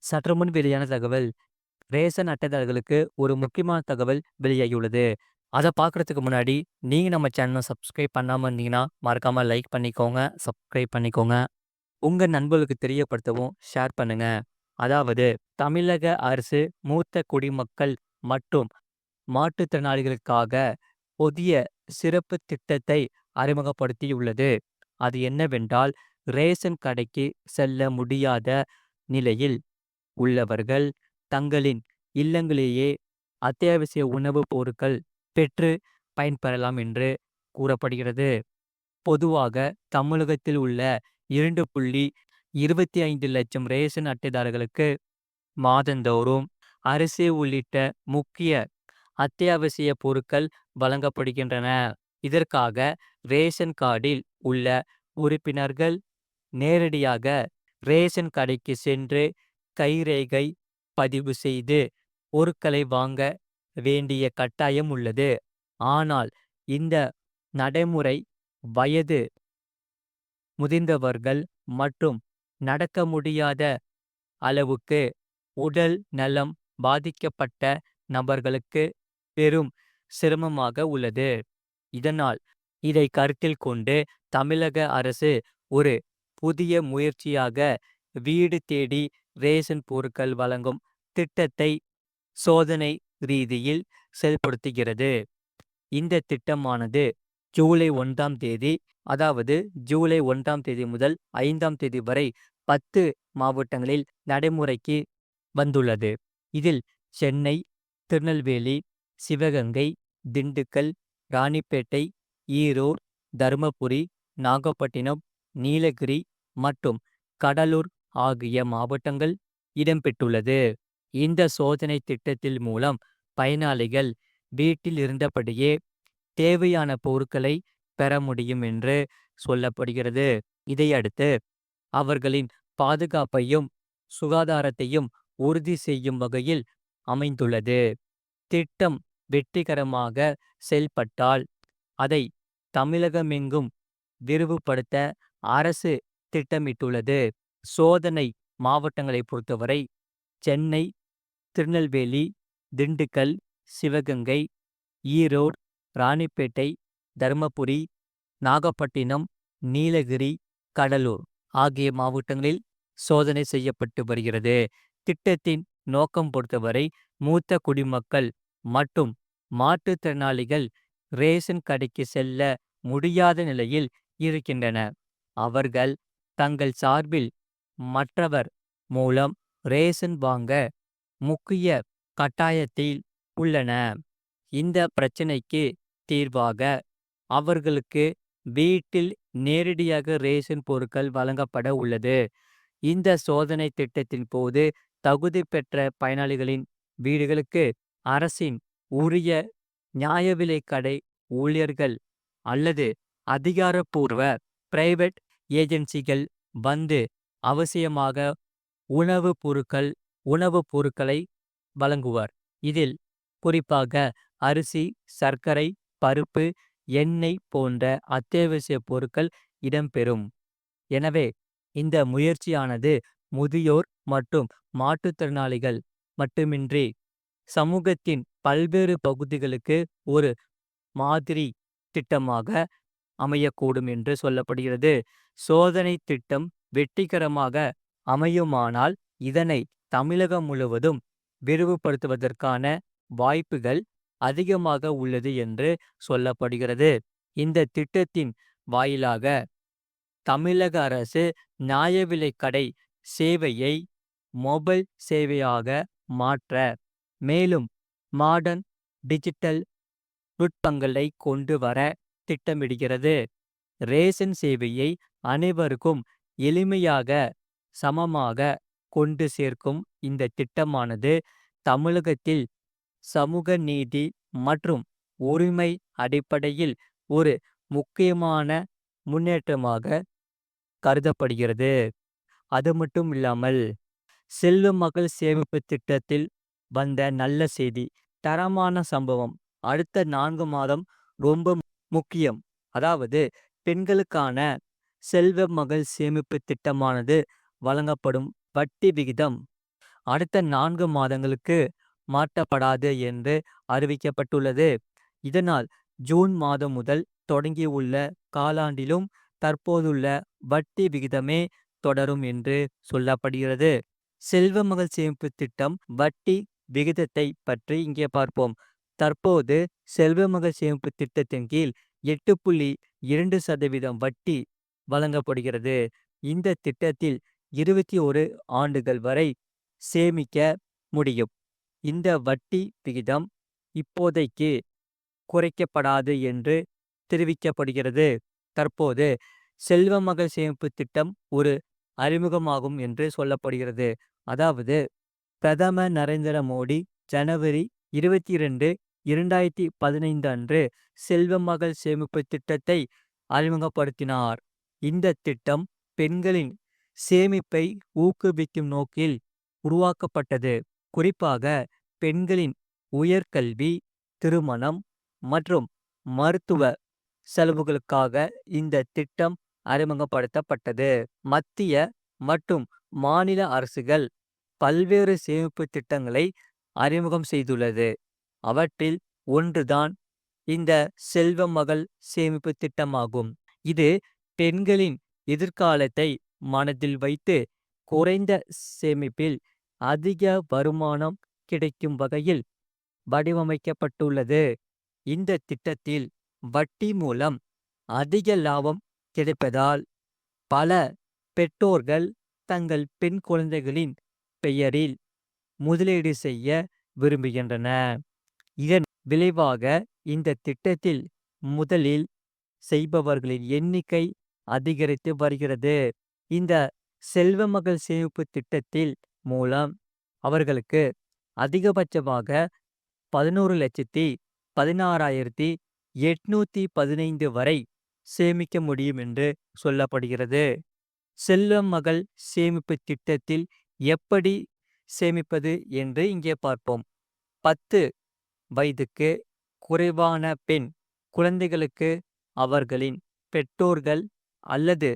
சற்றுமுன் வெளியான தகவல். ரேஷன் அட்டைதாரர்களுக்கு ஒரு முக்கியமான தகவல் வெளியாகியுள்ளது. அத பார்க்குறதுக்கு முன்னாடி, நீங்க நம்ம சேனல சப்ஸ்கிரைப் பண்ணாம இருந்தீங்கன்னா, மறக்காம லைக் பண்ணிக்கோங்க, சப்ஸ்கிரைப் பண்ணிக்கோங்க. உங்க நண்பர்களுக்கு தெரியப்படுத்தவும் ஷேர் பண்ணுங்க. அதாவது, தமிழக அரசு மூத்த குடிமக்கள் மற்றும் மாற்றுத்திறனாளிகளுக்காக புதிய சிறப்பு திட்டத்தை அறிமுகப்படுத்தியுள்ளது. அது என்னவென்றால், ரேஷன் கடைக்கு செல்ல முடியாத நிலையில் உள்ளவர்கள் தங்களின் இல்லங்களிலேயே அத்தியாவசிய உணவுப் பொருட்கள் பெற்று பயன்பெறலாம் என்று கூறப்படுகிறது. பொதுவாக தமிழகத்தில் உள்ள 2.25 லட்சம் ரேஷன் அட்டைதாரர்களுக்கு மாதந்தோறும் அரிசி உள்ளிட்ட முக்கிய அத்தியாவசிய பொருட்கள் வழங்கப்படுகின்றன. இதற்காக ரேஷன் கார்டில் உள்ள உறுப்பினர்கள் நேரடியாக ரேஷன் கடைக்கு சென்று கைரேகை பதிவு செய்து பொருட்களை வாங்க வேண்டிய கட்டாயம் உள்ளது. ஆனால் இந்த நடைமுறை வயது முதிர்ந்தவர்கள் மற்றும் நடக்க முடியாத அளவுக்கு உடல் நலம் பாதிக்கப்பட்ட நபர்களுக்கு பெரும் சிரமமாக உள்ளது. இதனால் இதை கருத்தில் கொண்டு தமிழக அரசு ஒரு புதிய முயற்சியாக வீடு தேடி ரேஷன் பொருட்கள் வழங்கும் திட்டத்தை சோதனை ரீதியில் செயல்படுத்துகிறது. இந்த திட்டமானது ஜூலை 1ஆம் தேதி, அதாவது ஜூலை 1ஆம் தேதி முதல் 5ஆம் தேதி வரை 10 மாவட்டங்களில் நடைமுறைக்கு வந்துள்ளது. இதில் சென்னை, திருநெல்வேலி, சிவகங்கை, திண்டுக்கல், ராணிப்பேட்டை, ஈரோடு, தருமபுரி, நாகப்பட்டினம், நீலகிரி மற்றும் கடலூர் ஆகிய மாவட்டங்கள் இடம்பெற்றுள்ளது. இந்த சோதனை திட்டத்தில் மூலம் பயனாளிகள் வீட்டில் இருந்தபடியே தேவையான பொருட்களை பெற முடியும் என்று சொல்லப்படுகிறது. இதையடுத்து அவர்களின் பாதுகாப்பையும் சுகாதாரத்தையும் உறுதி செய்யும் வகையில் அமைந்துள்ளது. திட்டம் வெற்றிகரமாக செயல்பட்டால் அதை தமிழகமெங்கும் விரிவுபடுத்த அரசு திட்டமிட்டுள்ளது. சோதனை மாவட்டங்களை பொறுத்தவரை சென்னை, திருநெல்வேலி, திண்டுக்கல், சிவகங்கை, ஈரோடு, ராணிப்பேட்டை, தருமபுரி, நாகப்பட்டினம், நீலகிரி, கடலூர் ஆகிய மாவட்டங்களில் சோதனை செய்யப்பட்டு வருகிறது. திட்டத்தின் நோக்கம் பொறுத்தவரை மூத்த குடிமக்கள் மற்றும் மாற்றுத்திறனாளிகள் ரேஷன் கடைக்கு செல்ல முடியாத நிலையில் இருக்கின்றன. அவர்கள் தங்கள் சார்பில் மற்றவர் மூலம் ரேஷன் வாங்க முக்கிய கட்டாயத்தில் உள்ளன. இந்த பிரச்சினைக்கு தீர்வாக அவர்களுக்கு வீட்டில் நேரடியாக ரேஷன் பொருட்கள் வழங்கப்பட உள்ளது. இந்த சோதனை திட்டத்தின் போது தகுதி பெற்ற பயனாளிகளின் வீடுகளுக்கு அரசின் உரிய நியாய விலைக் கடை ஊழியர்கள் அல்லது அதிகாரப்பூர்வ பிரைவேட் ஏஜென்சிகள் வந்து அவசியமாக உணவுப் பொருட்களை வழங்குவர். இதில் குறிப்பாக அரிசி, சர்க்கரை, பருப்பு, எண்ணெய் போன்ற அத்தியாவசிய பொருட்கள் இடம்பெறும். எனவே இந்த முயற்சியானது முதியோர் மற்றும் மாற்றுத்திறனாளிகள் மட்டுமின்றி சமூகத்தின் பல்வேறு பகுதிகளுக்கு ஒரு மாதிரி திட்டமாக அமையக்கூடும் என்று சொல்லப்படுகிறது. சோதனை திட்டம் வெற்றிகரமாக அமையுமானால் இதனை தமிழகம் முழுவதும் விரிவுபடுத்துவதற்கான வாய்ப்புகள் அதிகமாக உள்ளது என்று சொல்லப்படுகிறது. இந்த திட்டத்தின் வாயிலாக தமிழக அரசு நியாய விலைக் கடை சேவையை மொபைல் சேவையாக மாற்ற மேலும் மாடர்ன் டிஜிட்டல் நுட்பங்களை கொண்டு வர திட்டமிடுகிறது. ரேஷன் சேவையை அனைவருக்கும் எளிமையாக சமமாக கொண்டு சேர்க்கும் இந்த திட்டமானது தமிழகத்தில் சமூக நீதி மற்றும் உரிமை அடிப்படையில் ஒரு முக்கியமான முன்னேற்றமாக கருதப்படுகிறது. அது மட்டும் இல்லாமல் செல்வ மகள் சேமிப்பு திட்டத்தில் வந்த நல்ல செய்தி, தரமான சம்பவம். அடுத்த 4 மாதம் ரொம்ப முக்கியம். அதாவது பெண்களுக்கான செல்வ மகள் சேமிப்பு திட்டமானது வழங்கப்படும் வட்டி விகிதம் அடுத்த 4 மாதங்களுக்கு மாற்றப்படாது என்று அறிவிக்கப்பட்டுள்ளது. இதனால் ஜூன் மாதம் முதல் தொடங்கியுள்ள காலாண்டிலும் தற்போதுள்ள வட்டி விகிதமே தொடரும் என்று சொல்லப்படுகிறது. செல்வமகள் சேமிப்பு திட்டம் வட்டி விகிதத்தை பற்றி இங்கே பார்ப்போம். தற்போது செல்வமகள் சேமிப்பு திட்டத்தின் கீழ் 8.2% வட்டி வழங்கப்படுகிறது. இந்த திட்டத்தில் 21 ஆண்டுகள் வரை சேமிக்க முடியும். இந்த வட்டி விகிதம் இப்போதைக்கு குறைக்கப்படாது என்று தெரிவிக்கப்படுகிறது. தற்போது செல்வமகள் சேமிப்பு திட்டம் ஒரு அறிமுகமாகும் என்று சொல்லப்படுகிறது. அதாவது பிரதமர் நரேந்திர மோடி ஜனவரி 22, 2015 அன்று செல்வமகள் சேமிப்பு திட்டத்தை அறிமுகப்படுத்தினார். இந்த திட்டம் பெண்களின் சேமிப்பை ஊக்குவிக்கும் நோக்கில் உருவாக்கப்பட்டது. குறிப்பாக பெண்களின் உயர்கல்வி, திருமணம் மற்றும் மருத்துவ செலவுகளுக்காக இந்த திட்டம் அறிமுகப்படுத்தப்பட்டது. மத்திய மற்றும் மாநில அரசுகள் பல்வேறு சேமிப்பு திட்டங்களை அறிமுகம் செய்துள்ளது. அவற்றில் ஒன்றுதான் இந்த செல்வமகள் சேமிப்பு திட்டமாகும். இது பெண்களின் எதிர்காலத்தை மனதில் வைத்து குறைந்த சேமிப்பில் அதிக வருமானம் கிடைக்கும் வகையில் வடிவமைக்கப்பட்டுள்ளது. இந்த திட்டத்தில் வட்டி மூலம் அதிக லாபம் கிடைப்பதால் பல பெற்றோர்கள் தங்கள் பெண் குழந்தைகளின் பெயரில் முதலீடு செய்ய விரும்புகின்றன. இதன் விளைவாக இந்த திட்டத்தில் முதலில் செய்பவர்களின் எண்ணிக்கை அதிகரித்து வருகிறது. இந்த செல்வமகள் சேமிப்பு திட்டத்தில் மூலம் அவர்களுக்கு அதிகபட்சமாக 11,16,815 வரை சேமிக்க முடியும் என்று சொல்லப்படுகிறது. செல்வமகள் சேமிப்பு திட்டத்தில் எப்படி சேமிப்பது என்று இங்கே பார்ப்போம். 10 வயதுக்கு குறைவான பெண் குழந்தைகளுக்கு அவர்களின் பெற்றோர்கள் அல்லது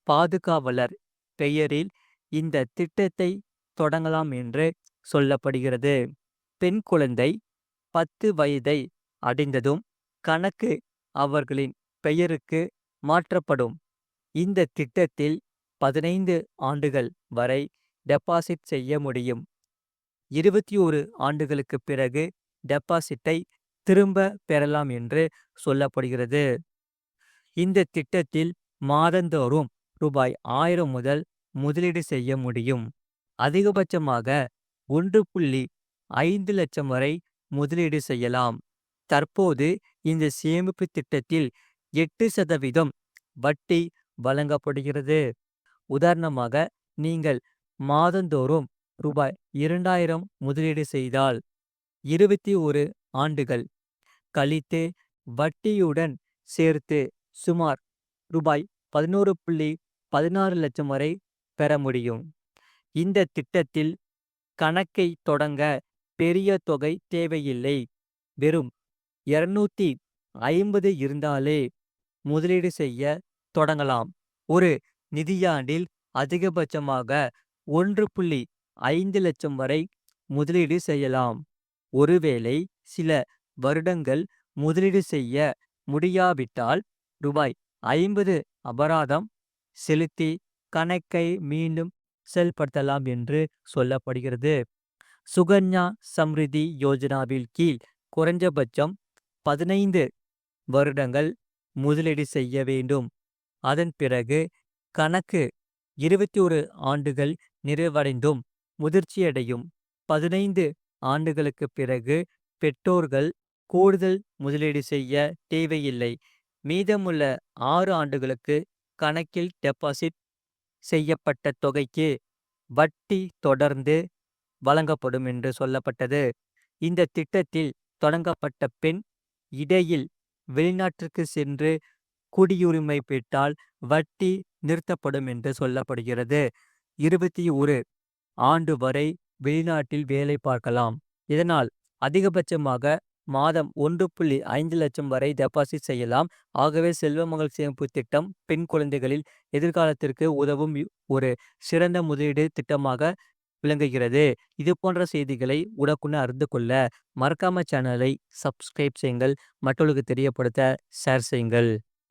பாதுகாவலர் பெயரில் இந்த திட்டத்தை தொடங்கலாம் என்று சொல்லப்படுகிறது. பெண் குழந்தை 10 வயதை அடைந்ததும் கணக்கு அவர்களின் பெயருக்கு மாற்றப்படும். இந்த திட்டத்தில் 15 ஆண்டுகள் வரை டெபாசிட் செய்ய முடியும். 21 ஆண்டுகளுக்கு பிறகு டெபாசிட்டை திரும்ப பெறலாம் என்று சொல்லப்படுகிறது. இந்த திட்டத்தில் மாதந்தோறும் ரூபாய் 1000 முதல் முதலீடு செய்ய முடியும். அதிகபட்சமாக 1.5 லட்சம் வரை முதலீடு செய்யலாம். தற்போது இந்த சேமிப்பு திட்டத்தில் 8% வட்டி வழங்கப்படுகிறது. உதாரணமாக நீங்கள் மாதந்தோறும் ரூபாய் 2000 முதலீடு செய்தால் 21 ஆண்டுகள் கழித்து வட்டியுடன் சேர்த்து சுமார் ரூபாய் 11.16 லட்சம் வரை பெற முடியும். இந்த திட்டத்தில் கணக்கை தொடங்க பெரிய தொகை தேவையில்லை. வெறும் 250 இருந்தாலே முதலீடு செய்ய தொடங்கலாம். ஒரு நிதியாண்டில் அதிகபட்சமாக 1.5 லட்சம் வரை முதலீடு செய்யலாம். ஒருவேளை சில வருடங்கள் முதலீடு செய்ய முடியாவிட்டால் ரூபாய் 50 அபராதம் செலுத்தி கணக்கை மீண்டும் செயல்படுத்தலாம் என்று சொல்லப்படுகிறது. சுகன்யா சம்ரிதி யோஜனாவில் கீழ் குறைஞ்சபட்சம் 15 வருடங்கள் முதலீடு செய்ய வேண்டும். அதன் பிறகு கணக்கு 21 ஆண்டுகள் நிறைவடைந்தும் முதிர்ச்சியடையும். 15 ஆண்டுகளுக்கு பிறகு பெற்றோர்கள் கூடுதல் முதலீடு செய்ய தேவையில்லை. மீதமுள்ள 6 ஆண்டுகளுக்கு கணக்கில் டெபாசிட் செய்யப்பட்ட தொகைக்கு வட்டி தொடர்ந்து வழங்கப்படும் என்று சொல்லப்பட்டது. இந்த திட்டத்தில் தொடங்கப்பட்ட பெண் இடையில் வெளிநாட்டிற்கு சென்று குடியுரிமை பெற்றால் வட்டி நிறுத்தப்படும் என்று சொல்லப்படுகிறது. 21 ஆண்டு வரை வெளிநாட்டில் வேலை பார்க்கலாம். இதனால் அதிகபட்சமாக மாதம் 1.5 லட்சம் வரை டெபாசிட் செய்யலாம். ஆகவே செல்வமகள் சேமிப்பு திட்டம் பெண் குழந்தைகளில் எதிர்காலத்திற்கு உதவும் ஒரு சிறந்த முதலீடு திட்டமாக விளங்குகிறது. இது போன்ற செய்திகளை உடனுக்குடன் அறிந்து கொள்ள மறக்காம சேனலை சப்ஸ்கிரைப் செய்யுங்கள். மற்றவர்களுக்கு தெரியப்படுத்த ஷேர் செய்யுங்கள்.